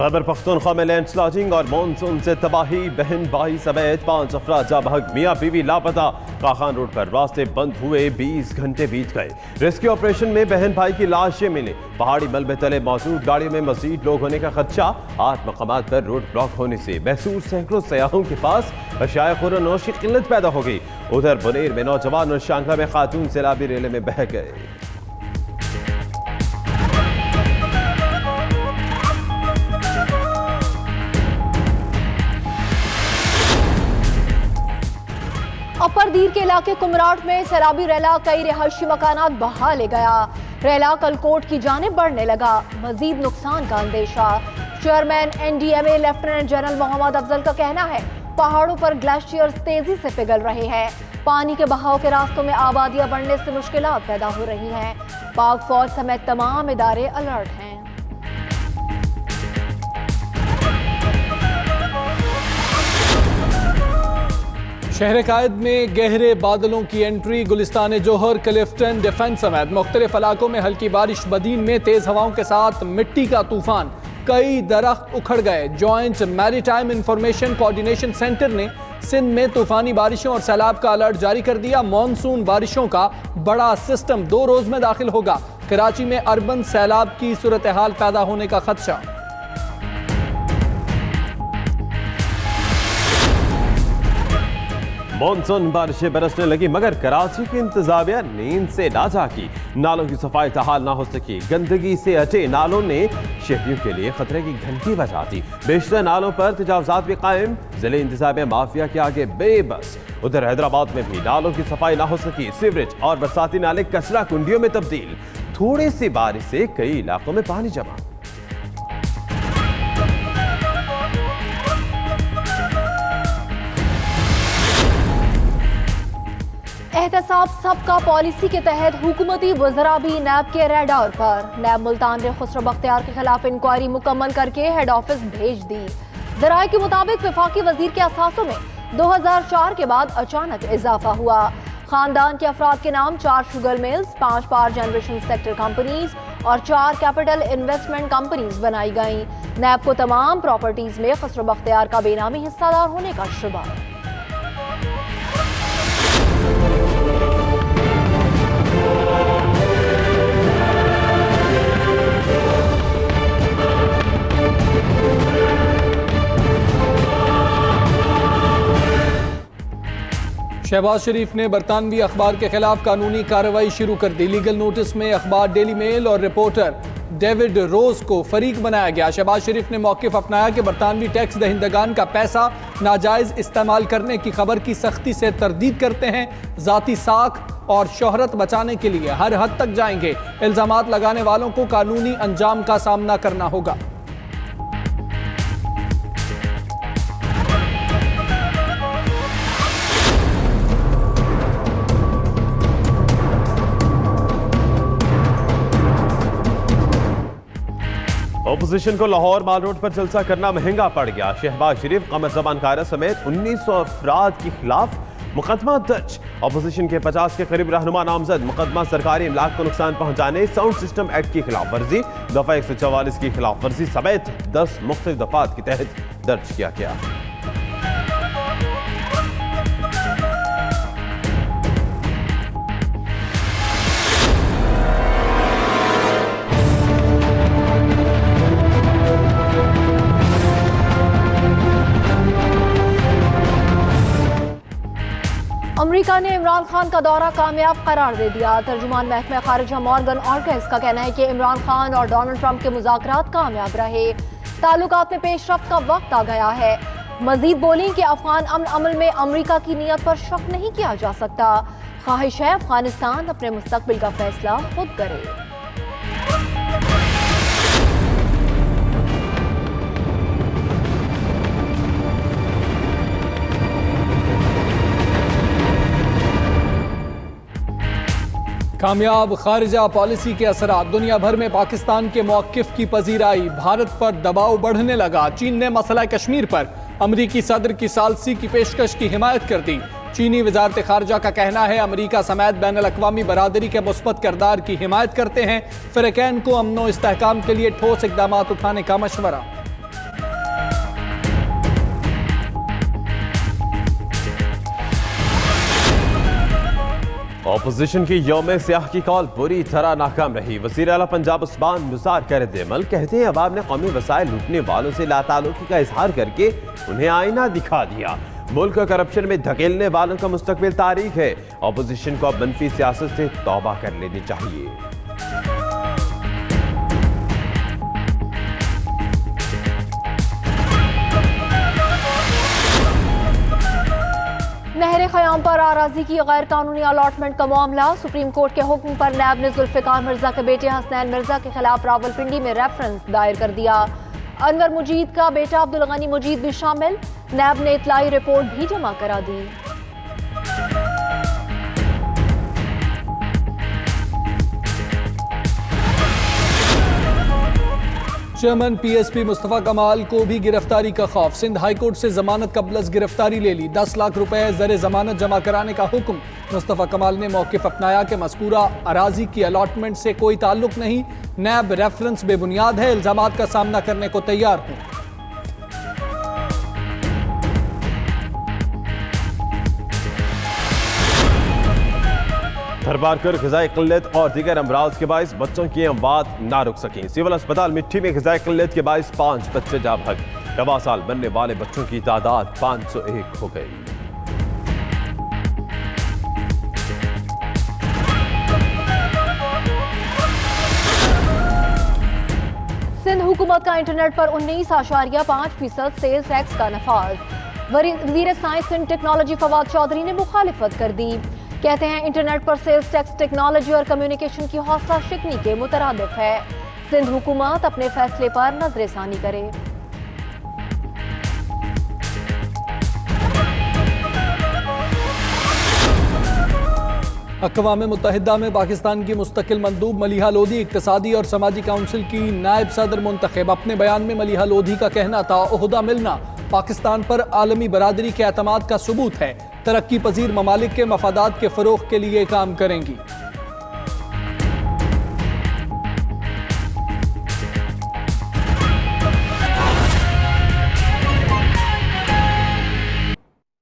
खैबर पख्तूनख्वा में लैंडस्लाइडिंग और मानसून से तबाही, बहन भाई समेत 5 अफराद जा बहक, मियाँ बीवी लापता। काखान रोड पर रास्ते बंद हुए, 20 घंटे बीत गए। रेस्क्यू ऑपरेशन में बहन भाई की लाशें मिली। पहाड़ी मलबे तले मौजूद गाड़ियों में मजीद लोग होने का खदशा। 8 मकामात पर रोड ब्लॉक होने से महसूस सैकड़ों सयाहों के पास अशाए खुरानोश की किल्लत पैदा हो गई। उधर बुनेर में नौजवान और शांघा में खातून सैलाबी रेले में बह गए। अपर दीर के इलाके कुमराट में सैलाबी रैला कई रिहायशी मकानात बहा ले गया। रैला कलकोट की जानिब बढ़ने लगा, मजीद नुकसान का अंदेशा। Chairman NDMA lieutenant general Mohammad Afzal का कहना है पहाड़ों पर ग्लेशियर्स तेजी से पिघल रहे हैं। पानी के बहाव के रास्तों में आबादियां बढ़ने से मुश्किलात पैदा हो रही हैं। पाक फौज समेत तमाम इदारे अलर्ट हैं। शहर कायद में गहरे बादलों की एंट्री, गुलिस्तान जोहर, क्लिफ्टन, डिफेंस समेत मुख्तलिफ इलाकों में हल्की बारिश, बदीन में तेज हवाओं के साथ मिट्टी का तूफान, कई दरख्त उखड़ गए। Joint maritime information coordination centre ने सिंध में तूफानी बारिशों और सैलाब का अलर्ट जारी कर दिया। मॉनसून बारिशों का बड़ा सिस्टम 2 रोज में दाखिल होगा। कराची में अर्बन सैलाब की सूरत हाल पैदा होने का खदशा। मानसून बारिशें बरसने लगी मगर कराची की इंतजामिया नींद से ना जागी। नालों की सफाई तहाल ना हो सकी। गंदगी से हटे नालों ने शहरियों के लिए खतरे की घंटी बजा दी। बेशतर नालों पर तजावजात भी कायम, जिले इंतजामिया माफिया के आगे बेबस। उधर हैदराबाद में भी नालों की सफाई ना हो सकी। सीवरेज और बरसाती नाले कचरा कुंडियों में तब्दील। थोड़ी सी बारिश से कई इलाकों में पानी जमा। एहतसाब सबका पॉलिसी के तहत हुकूमती वज़रा भी नैब के रेडार पर। नैब मुल्तान ने खुसरो बख्तियार के खिलाफ इंक्वायरी मुकम्मल करके हेड ऑफिस भेज दी। ज़राए के मुताबिक वफाकी वजीर के असासों में 2004 के बाद अचानक इजाफा हुआ। खानदान के अफराद के नाम 4 sugar mills, 5 power generation sector companies और 4 कैपिटल इन्वेस्टमेंट कंपनीज बनाई गई। नैब को तमाम प्रॉपर्टीज में खुसरो बख्तियार का बेनामी हिस्सादार होने का शुबा। शहबाज शरीफ ने बरतानवी अखबार के खिलाफ कानूनी कार्रवाई शुरू कर दी। लीगल नोटिस में अखबार डेली मेल और रिपोर्टर डेविड रोज को फरीक बनाया गया। शहबाज शरीफ ने मौक़िफ़ अपनाया कि बरतानवी टैक्स दहिंदगान का पैसा नाजायज़ इस्तेमाल करने की खबर की सख्ती से तरदीद करते हैं। ज़ाती साख और शोहरत बचाने के लिए हर हद तक जाएंगे। इल्ज़ामात लगाने वालों को कानूनी अंजाम का सामना करना होगा। अपोजिशन को लाहौर माल रोड पर जलसा करना महंगा पड़ गया। शहबाज शरीफ, कमर जबान कायरा समेत 1900 अफराद के खिलाफ मुकदमा दर्ज। अपोजिशन के 50 के करीब रहनुमा नामजद। मुकदमा सरकारी इमलाक को नुकसान पहुंचाने, साउंड सिस्टम एक्ट की खिलाफ वर्जी, दफा 144 की खिलाफ वर्जी समेत 10 मुख्तलिफ दफात के तहत दर्ज किया गया। अमेरिका ने इमरान खान का दौरा कामयाब करार दे दिया। तर्जुमान महकमा खारिजा मॉर्गन ऑर्गेस का कहना है कि इमरान खान और डोनाल्ड ट्रंप के मुज़ाकरात कामयाब रहे। ताल्लुकात में पेशरफ्त का वक्त आ गया है। मजीद बोली कि अफगान अमन अमल में अमेरिका की नीयत पर शक नहीं किया जा सकता। ख्वाहिश है अफगानिस्तान अपने मुस्तकबिल का फैसला खुद करे। कामयाब खारिजा पॉलिसी के असरात, दुनिया भर में पाकिस्तान के मौक़िफ़ की पजीराई, भारत पर दबाव बढ़ने लगा। चीन ने मसला कश्मीर पर अमरीकी सदर की सालसी की पेशकश की हिमायत कर दी। चीनी वजारत खारजा का कहना है अमरीका समेत बैन अल-अक़वामी बरादरी के मुस्बत किरदार की हिमायत करते हैं। फ़िरक़ैन को अमन व इस्तेहकाम के लिए ठोस इक़दामात उठाने का मशवरा। ऑपोजिशन की यौम सियाह की कॉल बुरी तरह नाकाम रही। वज़ीर आला पंजाब उस्मान मुसार का रद्द-ए-अमल, कहते हैं अवाम ने कौमी वसाइल लूटने वालों से लाताल्लुकी का इजहार करके उन्हें आईना दिखा दिया। मुल्क को करप्शन में धकेलने वालों का मुस्तकबिल तारीख है। ऑपोजिशन को अब मनफी सियासत से तौबा कर लेनी चाहिए। नहर ख़याम पर आराजी की गैर कानूनी अलॉटमेंट का मामला, सुप्रीम कोर्ट के हुक्म पर नैब ने जुल्फ़िकार मिर्जा के बेटे हसनैन मिर्जा के खिलाफ रावलपिंडी में रेफरेंस दायर कर दिया। अनवर मुजीद का बेटा अब्दुल गनी मुजीद भी शामिल, नैब ने इतलाई रिपोर्ट भी जमा करा दी। चेयरमैन पीएसपी मुस्तफ़ा कमाल को भी गिरफ्तारी का खौफ। सिंध हाईकोर्ट से जमानत कबलस गिरफ्तारी ले ली। 10 लाख रुपए ज़र जमानत जमा कराने का हुक्म। मुस्तफ़ा कमाल ने मौक़िफ़ अपनाया कि मज़कूरा अराजी की अलॉटमेंट से कोई ताल्लुक नहीं, नैब रेफरेंस बेबुनियाद है, इल्ज़ामात का सामना करने को तैयार हूँ। दरबार कर ग़िज़ाई क़िल्लत और दीगर अमराज के बाइस बच्चों की अमवात ना रुक सकें। सिविल अस्पताल मिट्टी में ग़िज़ाई क़िल्लत के बाइस 5 बच्चे जा भग। रवा साल बनने वाले बच्चों की तादाद 501 हो गई। सिंध हुकूमत का इंटरनेट पर 19.5% सेल्स टैक्स का नफाज। वज़ीर science and technology Fawad Chaudhry ने मुखालिफत कर दी। कहते हैं इंटरनेट पर सेल्स टैक्स टेक्नोलॉजी और कम्युनिकेशन की हौसला शिकनी के मुतरादिफ है। सिंध हुकूमत अपने फैसले पर नजरसानी करे। अक़वाम मुत्तहिदा में पाकिस्तान की मुस्तकिल मंदूब मलिहा लोधी इक़्तिसादी और समाजी काउंसिल की नायब सदर मुंतखब। अपने बयान में मलिहा लोधी का कहना था, ओहदा मिलना पाकिस्तान पर आलमी बरादरी के एतमाद का सबूत है। तरक्की पजीर ममालिक के मफादात के फ़रोग़ के लिए काम करेंगी।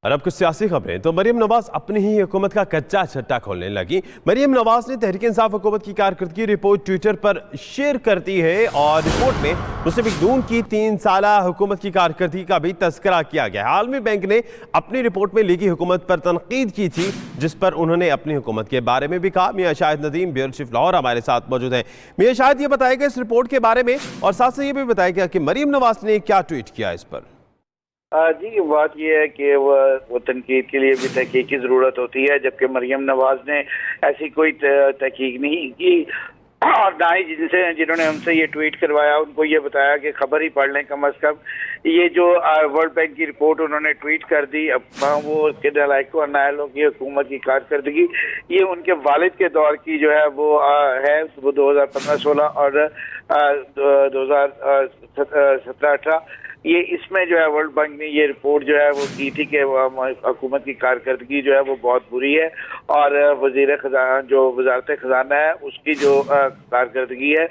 और अब कुछ सियासी खबरें। तो मरियम नवाज अपनी ही हुकूमत का कच्चा छट्टा खोलने लगी। मरियम नवाज ने तहरीक इंसाफ हुकूमत की कारकर्दगी रिपोर्ट ट्विटर पर शेयर करती है और रिपोर्ट में मुस्लिम लीग नून की 3 साला हुकूमत की कारकर्दगी का भी तस्करा किया गया। आलमी बैंक ने अपनी रिपोर्ट में लीगी हुकूमत पर तनकीद की थी, जिस पर उन्होंने अपनी हुकूमत के बारे में भी कहा। मियाँ शाहिद नदीम ब्यूरो चीफ लाहौर हमारे साथ मौजूद हैं। मियाँ शाहिद, ये बताएगा इस रिपोर्ट के बारे में और साथ से ये भी बताएगा कि मरियम नवाज ने क्या ट्वीट किया इस पर। जी, बात यह है कि वो तनकीद के लिए भी तहकीक की ज़रूरत होती है, जबकि मरियम नवाज ने ऐसी कोई तहकीक नहीं की और ना ही जिन्होंने हमसे ये ट्वीट करवाया उनको ये बताया कि खबर ही पढ़ लें कम अज़ कम। ये जो वर्ल्ड बैंक की रिपोर्ट उन्होंने ट्वीट कर दी, अब वो उसके नलायकों और नाअहलों की हुकूमत की कारकर्दगी, ये उनके वालिद के दौर की जो है वो है, वो 2015-16 और 2017-18 ये इसमें जो है वर्ल्ड बैंक ने ये रिपोर्ट जो है वो की थी कि हुकूमत की कारकर्दगी जो है वो बहुत बुरी है और वज़ीर खजाना जो वजारत खजाना है उसकी जो कारकर्दगी है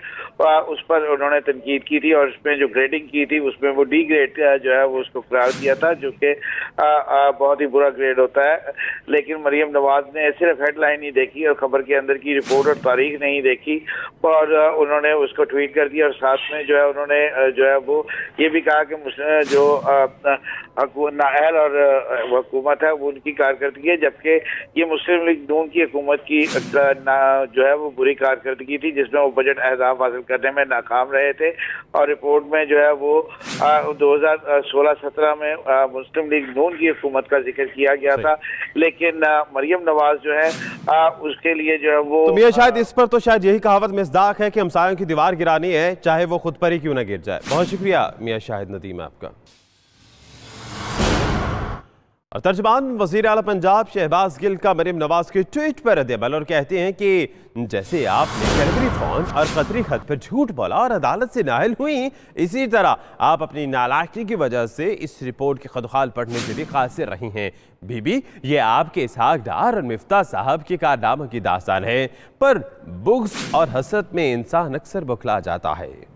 उस पर उन्होंने तनकीद की थी और उसमें जो ग्रेडिंग की थी उसमें वो डी ग्रेड जो है वो उसको करार दिया था, जो कि बहुत ही बुरा ग्रेड होता है। लेकिन मरियम नवाज ने सिर्फ हेडलाइन ही देखी और खबर के अंदर की रिपोर्ट और तारीख नहीं देखी और उन्होंने उसको ट्वीट कर दिया और साथ में जो है उन्होंने जो है वो ये भी कहा कि जो नाअहल और हुकूमत है वो उनकी कारकर्दगी है, जबकि ये मुस्लिम लीग नून की हुकूमत की जो है वो बुरी कारकर्दगी थी, जिसमें वो बजट अहदाफ हासिल करने में नाकाम रहे थे। और रिपोर्ट में जो है वो 2016-17 में मुस्लिम लीग नून की हुकूमत का जिक्र किया गया था, लेकिन मरियम नवाज जो है उसके लिए जो है वो तो शायद इस पर तो शायद यही कहावत मिसदाक है कि हमसायों की दीवार गिरानी है, चाहे वो खुद पर ही क्यों ना गिर जाए। बहुत शुक्रिया मियाँ शाहिद नदीम आपका। और तर्जमान वज़ीर आला पंजाब शहबाज गिल का मरियम नवाज के ट्वीट पर रद्द-ए-अमल और कहते हैं कि जैसे आपने कैडबरी फ़ोन और कतरी खत पर झूठ बोला और अदालत से नाअहल हुई, इसी तरह आप अपनी नालायकी की वजह से इस रिपोर्ट के खुदखाल पढ़ने से भी कासिर रही हैं। बीबी, ये आपके इसहाक डार और मिफ्ता साहब के कारनामों की दास्तान है, पर बुग़्ज़ और हसरत में इंसान अक्सर बौखला जाता है।